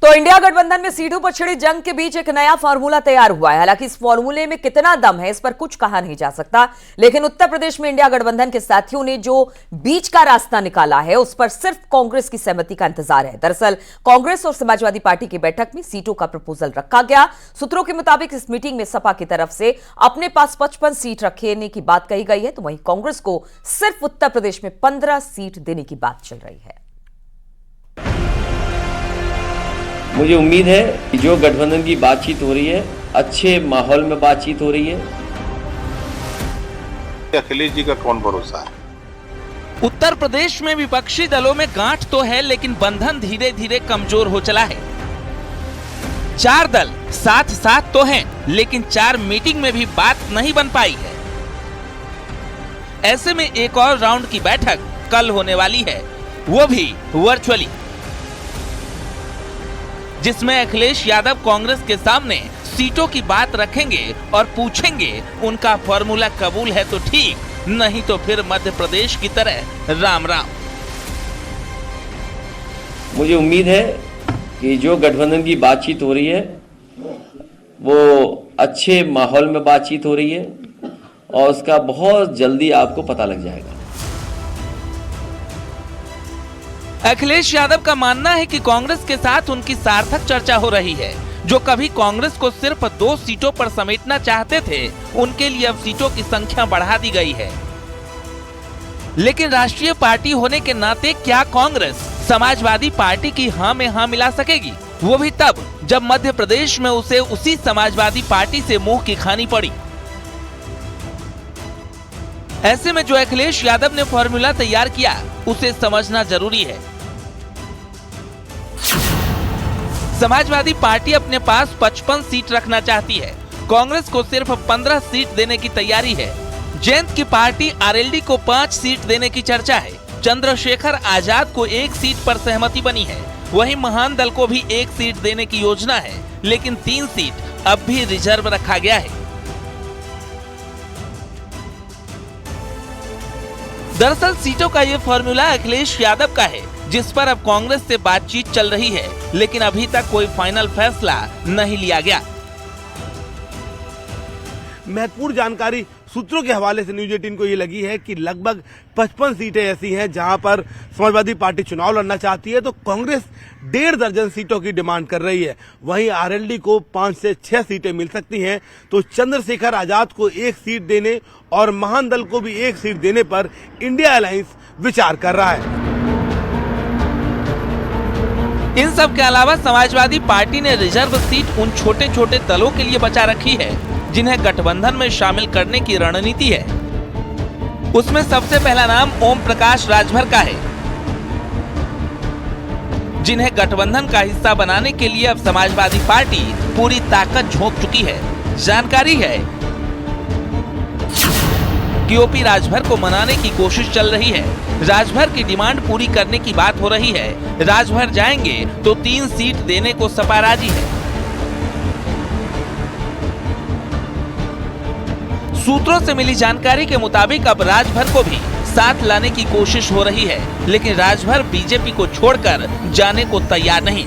तो इंडिया गठबंधन में सीटों पर छिड़ी जंग के बीच एक नया फार्मूला तैयार हुआ है। हालांकि इस फार्मूले में कितना दम है इस पर कुछ कहा नहीं जा सकता, लेकिन उत्तर प्रदेश में इंडिया गठबंधन के साथियों ने जो बीच का रास्ता निकाला है उस पर सिर्फ कांग्रेस की सहमति का इंतजार है। दरअसल कांग्रेस और समाजवादी पार्टी की बैठक में सीटों का प्रपोजल रखा गया। सूत्रों के मुताबिक इस मीटिंग में सपा की तरफ से अपने पास 55 सीट रखने की बात कही गई है, तो वहीं कांग्रेस को सिर्फ उत्तर प्रदेश में 15 सीट देने की बात चल रही है। मुझे उम्मीद है कि जो गठबंधन की बातचीत हो रही है अच्छे माहौल में बातचीत हो रही है। अखिलेश जी का कौन भरोसा है। उत्तर प्रदेश में विपक्षी दलों में गांठ तो है, लेकिन बंधन धीरे धीरे कमजोर हो चला है। 4 दल साथ साथ तो हैं, लेकिन 4 मीटिंग में भी बात नहीं बन पाई है। ऐसे में एक और राउंड की बैठक कल होने वाली है, वो भी वर्चुअली, जिसमें अखिलेश यादव कांग्रेस के सामने सीटों की बात रखेंगे और पूछेंगे उनका फॉर्मूला कबूल है तो ठीक, नहीं तो फिर मध्य प्रदेश की तरह राम राम। मुझे उम्मीद है कि जो गठबंधन की बातचीत हो रही है वो अच्छे माहौल में बातचीत हो रही है और उसका बहुत जल्दी आपको पता लग जाएगा। अखिलेश यादव का मानना है कि कांग्रेस के साथ उनकी सार्थक चर्चा हो रही है। जो कभी कांग्रेस को सिर्फ 2 सीटों पर समेटना चाहते थे, उनके लिए अब सीटों की संख्या बढ़ा दी गई है। लेकिन राष्ट्रीय पार्टी होने के नाते क्या कांग्रेस समाजवादी पार्टी की हां में हां मिला सकेगी? वो भी तब जब मध्य प्रदेश में उसे उसी समाजवादी पार्टी से मुंह की खानी पड़ी। ऐसे में जो अखिलेश यादव ने फॉर्मूला तैयार किया उसे समझना जरूरी है। समाजवादी पार्टी अपने पास 55 सीट रखना चाहती है, कांग्रेस को सिर्फ 15 सीट देने की तैयारी है। जयंत की पार्टी आरएलडी को 5 सीट देने की चर्चा है। चंद्रशेखर आजाद को 1 सीट पर सहमति बनी है। वहीं महान दल को भी 1 सीट देने की योजना है, लेकिन 3 सीट अब भी रिजर्व रखा गया है। दरअसल सीटों का ये फॉर्मूला अखिलेश यादव का है, जिस पर अब कांग्रेस से बातचीत चल रही है, लेकिन अभी तक कोई फाइनल फैसला नहीं लिया गया। महत्वपूर्ण जानकारी सूत्रों के हवाले से न्यूज 18 को ये लगी है कि लगभग 55 सीटें ऐसी हैं जहां पर समाजवादी पार्टी चुनाव लड़ना चाहती है, तो कांग्रेस 1.5 दर्जन सीटों की डिमांड कर रही है। वहीं आरएलडी को 5 से 6 सीटें मिल सकती हैं, तो चंद्रशेखर आजाद को 1 सीट देने और महान दल को भी 1 सीट देने पर इंडिया अलायंस विचार कर रहा है। इन सब के अलावा समाजवादी पार्टी ने रिजर्व सीट उन छोटे छोटे दलों के लिए बचा रखी है जिन्हें गठबंधन में शामिल करने की रणनीति है। उसमें सबसे पहला नाम ओम प्रकाश राजभर का है, जिन्हें गठबंधन का हिस्सा बनाने के लिए अब समाजवादी पार्टी पूरी ताकत झोंक चुकी है। जानकारी है कि ओपी राजभर को मनाने की कोशिश चल रही है। राजभर की डिमांड पूरी करने की बात हो रही है। राजभर जाएंगे तो 3 सीट देने को सपा राजी है। सूत्रों से मिली जानकारी के मुताबिक अब राजभर को भी साथ लाने की कोशिश हो रही है, लेकिन राजभर बीजेपी को छोड़कर जाने को तैयार नहीं।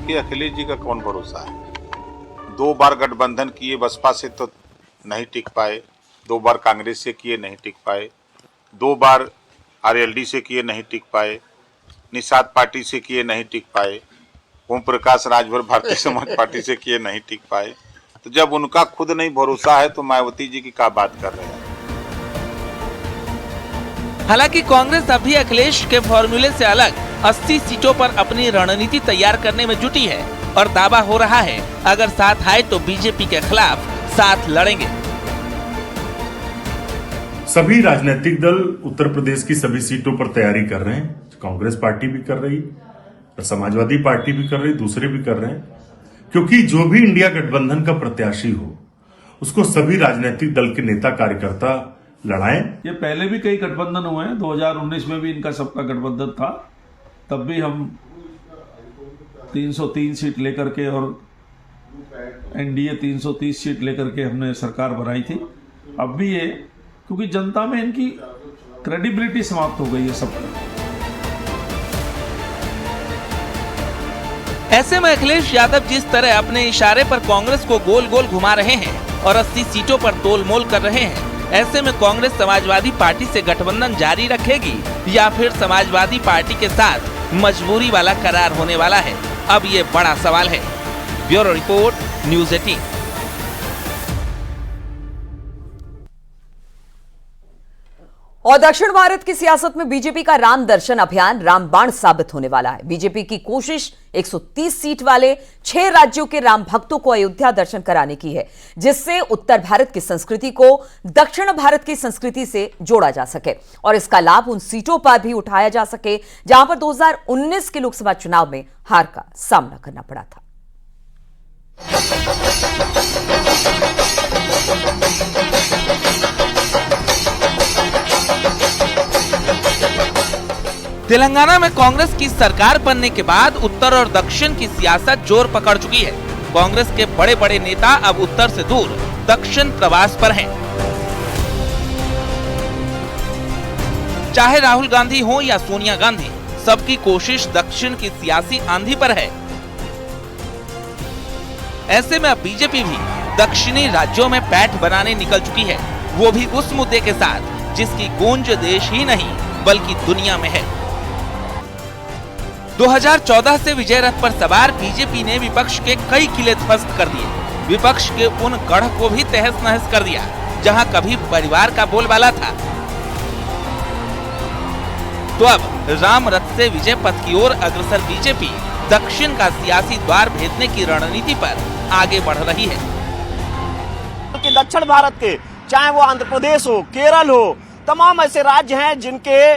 कि अखिलेश जी का कौन भरोसा है। 2 बार गठबंधन किए, बसपा से तो नहीं टिक पाए, 2 बार कांग्रेस से किए नहीं टिक पाए, 2 बार आरएलडी से किए नहीं टिक पाए, निषाद पार्टी से किए नहीं टिक पाए, ओम प्रकाश राजभर भारतीय समाज पार्टी से किए नहीं टिक पाए। तो जब उनका खुद नहीं भरोसा है तो मायावती जी की क्या बात कर रहे हैं। हालांकि कांग्रेस अभी अखिलेश के फॉर्मूले से अलग 80 सीटों पर अपनी रणनीति तैयार करने में जुटी है और दावा हो रहा है अगर साथ आए तो बीजेपी के खिलाफ साथ लड़ेंगे। सभी राजनीतिक दल उत्तर प्रदेश की सभी सीटों पर तैयारी कर रहे हैं। कांग्रेस पार्टी भी कर रही, समाजवादी पार्टी भी कर रही, दूसरे भी कर रहे हैं, क्योंकि जो भी इंडिया गठबंधन का प्रत्याशी हो उसको सभी राजनीतिक दल के नेता कार्यकर्ता लड़ाएं। ये पहले भी कई गठबंधन हुए हैं, 2019 में भी इनका सबका गठबंधन था, तब भी हम 303 सीट लेकर के और एनडीए 330 सीट लेकर के हमने सरकार बनाई थी। अब भी ये क्योंकि जनता में इनकी क्रेडिबिलिटी समाप्त हो गई है सब। ऐसे में अखिलेश यादव जिस तरह अपने इशारे पर कांग्रेस को गोल गोल घुमा रहे हैं और 80 सीटों पर तोलमोल कर रहे हैं, ऐसे में कांग्रेस समाजवादी पार्टी से गठबंधन जारी रखेगी या फिर समाजवादी पार्टी के साथ मजबूरी वाला करार होने वाला है, अब ये बड़ा सवाल है। Bureau report, news 18। और दक्षिण भारत की सियासत में बीजेपी का राम दर्शन अभियान रामबाण साबित होने वाला है। बीजेपी की कोशिश 130 सीट वाले 6 राज्यों के राम भक्तों को अयोध्या दर्शन कराने की है, जिससे उत्तर भारत की संस्कृति को दक्षिण भारत की संस्कृति से जोड़ा जा सके और इसका लाभ उन सीटों पर भी उठाया जा सके जहां पर 2019 के लोकसभा चुनाव में हार का सामना करना पड़ा था। तेलंगाना में कांग्रेस की सरकार बनने के बाद उत्तर और दक्षिण की सियासत जोर पकड़ चुकी है। कांग्रेस के बड़े बड़े नेता अब उत्तर से दूर दक्षिण प्रवास पर हैं। चाहे राहुल गांधी हो या सोनिया गांधी, सबकी कोशिश दक्षिण की सियासी आंधी पर है। ऐसे में अब बीजेपी भी दक्षिणी राज्यों में पैठ बनाने निकल चुकी है, वो भी उस मुद्दे के साथ जिसकी गूंज देश ही नहीं बल्कि दुनिया में है। 2014 से विजय रथ पर सवार बीजेपी ने विपक्ष के कई किले ध्वस्त कर दिए। विपक्ष के उन गढ़ को भी तहस नहस कर दिया जहां कभी परिवार का बोलबाला था। तो अब राम रथ से विजय पथ की ओर अग्रसर बीजेपी दक्षिण का सियासी द्वार भेदने की रणनीति पर आगे बढ़ रही है। कि दक्षिण भारत के, चाहे वो आंध्र प्रदेश हो, केरल हो, तमाम ऐसे राज्य हैं जिनके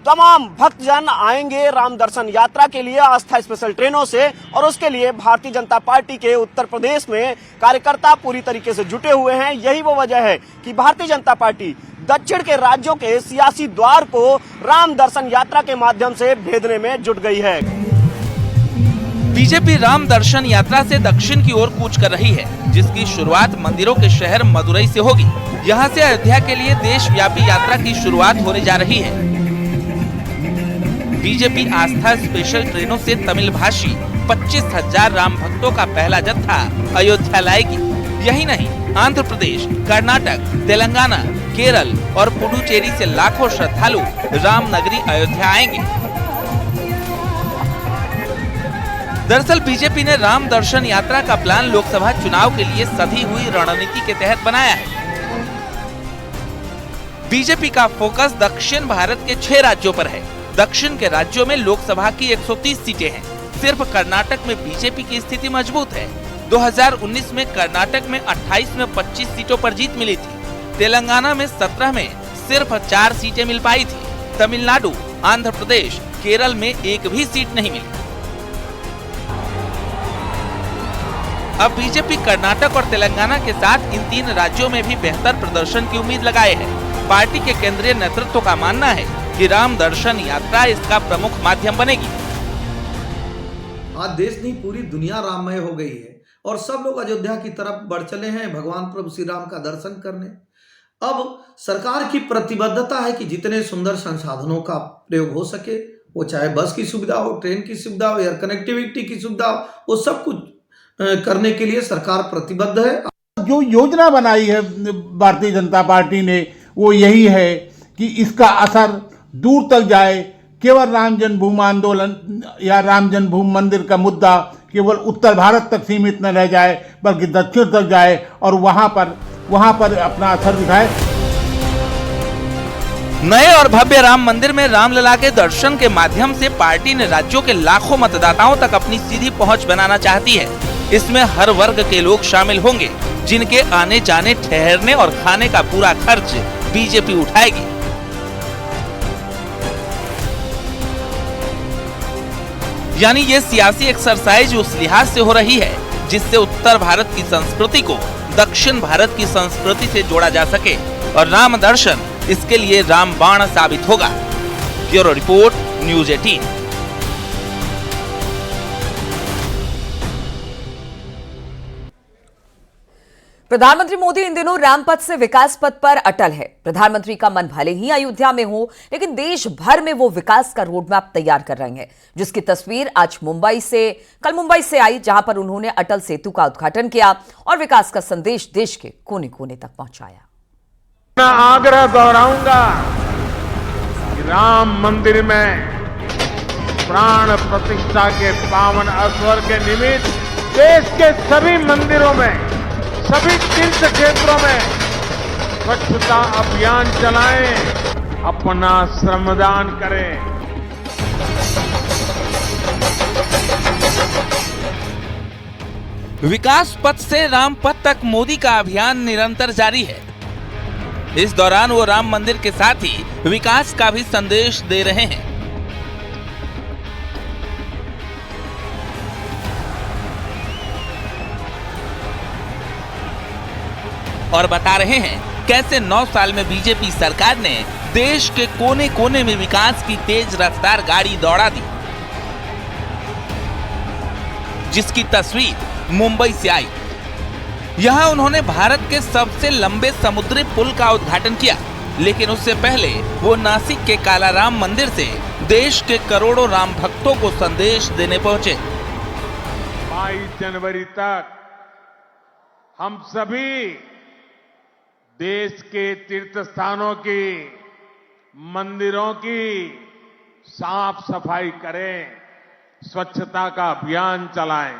तमाम भक्तजन आएंगे राम दर्शन यात्रा के लिए आस्था स्पेशल ट्रेनों से, और उसके लिए भारतीय जनता पार्टी के उत्तर प्रदेश में कार्यकर्ता पूरी तरीके से जुटे हुए हैं। यही वो वजह है कि भारतीय जनता पार्टी दक्षिण के राज्यों के सियासी द्वार को राम दर्शन यात्रा के माध्यम से भेदने में जुट गई है। बीजेपी राम दर्शन यात्रा से दक्षिण की ओर कूच कर रही है, जिसकी शुरुआत मंदिरों के शहर मदुरई से होगी। यहां से अयोध्या के लिए देशव्यापी यात्रा की शुरुआत होने जा रही है। बीजेपी आस्था स्पेशल ट्रेनों से तमिल भाषी 25,000 राम भक्तों का पहला जत्था अयोध्या लाएगी। यही नहीं, आंध्र प्रदेश, कर्नाटक, तेलंगाना, केरल और पुडुचेरी से लाखों श्रद्धालु रामनगरी अयोध्या आएंगे। दरअसल बीजेपी ने राम दर्शन यात्रा का प्लान लोकसभा चुनाव के लिए सधी हुई रणनीति के तहत बनाया है। बीजेपी का फोकस दक्षिण भारत के 6 राज्यों पर है। दक्षिण के राज्यों में लोकसभा की 130 सीटें हैं। सिर्फ कर्नाटक में बीजेपी की स्थिति मजबूत है। 2019 में कर्नाटक में 28 में 25 सीटों पर जीत मिली थी। तेलंगाना में 17 में सिर्फ 4 सीटें मिल पाई थी। तमिलनाडु, आंध्र प्रदेश, केरल में एक भी सीट नहीं मिली। अब बीजेपी कर्नाटक और तेलंगाना के साथ इन 3 राज्यों में भी बेहतर प्रदर्शन की उम्मीद लगाए है। पार्टी के केंद्रीय नेतृत्व का मानना है कि राम दर्शन यात्रा इसका प्रमुख माध्यम बनेगी। आज देश नहीं पूरी दुनिया राममय हो गई है और सब लोग अयोध्या की तरफ बढ़ चले हैं भगवान प्रभु श्री राम का दर्शन करने। अब सरकार की प्रतिबद्धता है कि जितने सुंदर संसाधनों का प्रयोग हो सके, वो चाहे बस की सुविधा हो, ट्रेन की सुविधा हो, एयर कनेक्टिविटी की सुविधा हो, वो सब कुछ करने के लिए सरकार प्रतिबद्ध है। जो योजना बनाई है भारतीय जनता पार्टी ने वो यही है कि इसका असर दूर तक जाए। केवल राम जन्मभूमि आंदोलन या राम जन्मभूमि मंदिर का मुद्दा केवल उत्तर भारत तक सीमित न रह जाए, बल्कि दक्षिण तक जाए और वहां पर अपना असर दिखाए। नए और भव्य राम मंदिर में रामलला के दर्शन के माध्यम से पार्टी ने राज्यों के लाखों मतदाताओं तक अपनी सीधी पहुंच बनाना चाहती है। इसमें हर वर्ग के लोग शामिल होंगे, जिनके आने जाने, ठहरने और खाने का पूरा खर्च बीजेपी उठाएगी। यानी ये सियासी एक्सरसाइज उस लिहाज से हो रही है जिससे उत्तर भारत की संस्कृति को दक्षिण भारत की संस्कृति से जोड़ा जा सके, और राम दर्शन इसके लिए रामबाण साबित होगा। Bureau report, news 18। प्रधानमंत्री मोदी इन दिनों राम पथ से विकास पथ पर अटल है। प्रधानमंत्री का मन भले ही अयोध्या में हो, लेकिन देश भर में वो विकास का रोडमैप तैयार कर रहे हैं, जिसकी तस्वीर आज कल मुंबई से आई, जहां पर उन्होंने अटल सेतु का उद्घाटन किया और विकास का संदेश देश के कोने कोने तक पहुंचाया। मैं आग्रह दोहराऊंगा कि राम मंदिर में प्राण प्रतिष्ठा के पावन अवसर के निमित्त देश के सभी मंदिरों में, सभी तीर्थ क्षेत्रों में स्वच्छता अभियान चलाएं, अपना श्रमदान करें। विकास पथ से राम पथ तक मोदी का अभियान निरंतर जारी है। इस दौरान वो राम मंदिर के साथ ही विकास का भी संदेश दे रहे हैं। और बता रहे हैं कैसे 9 साल में बीजेपी सरकार ने देश के कोने कोने में विकास की तेज रफ्तार गाड़ी दौड़ा दी, जिसकी तस्वीर मुंबई से आई। यहां उन्होंने भारत के सबसे लंबे समुद्री पुल का उद्घाटन किया, लेकिन उससे पहले वो नासिक के काला राम मंदिर से देश के करोड़ों राम भक्तों को संदेश देने पहुंचे। 22 जनवरी तक हम सभी देश के तीर्थ स्थानों की, मंदिरों की साफ सफाई करें, स्वच्छता का अभियान चलाएं।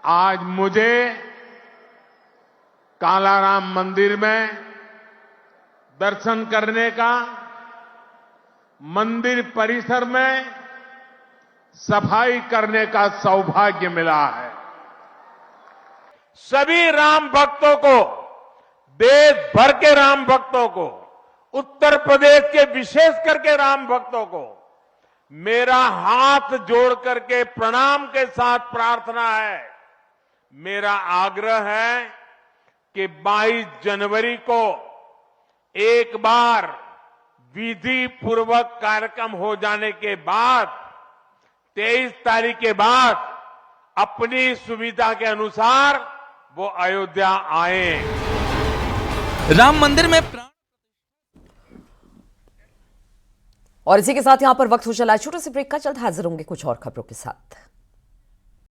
आज मुझे कालाराम मंदिर में दर्शन करने का, मंदिर परिसर में सफाई करने का सौभाग्य मिला है। सभी राम भक्तों को, देश भर के राम भक्तों को, उत्तर प्रदेश के विशेष करके राम भक्तों को मेरा हाथ जोड़ करके प्रणाम के साथ प्रार्थना है, मेरा आग्रह है कि 22 जनवरी को एक बार विधि पूर्वक कार्यक्रम हो जाने के बाद 23 तारीख के बाद अपनी सुविधा के अनुसार वो अयोध्या आए। राम मंदिर में और इसी के साथ यहां पर वक्त हो चला छोटे से ब्रेक का। जल्द हाजिर होंगे कुछ और खबरों के साथ।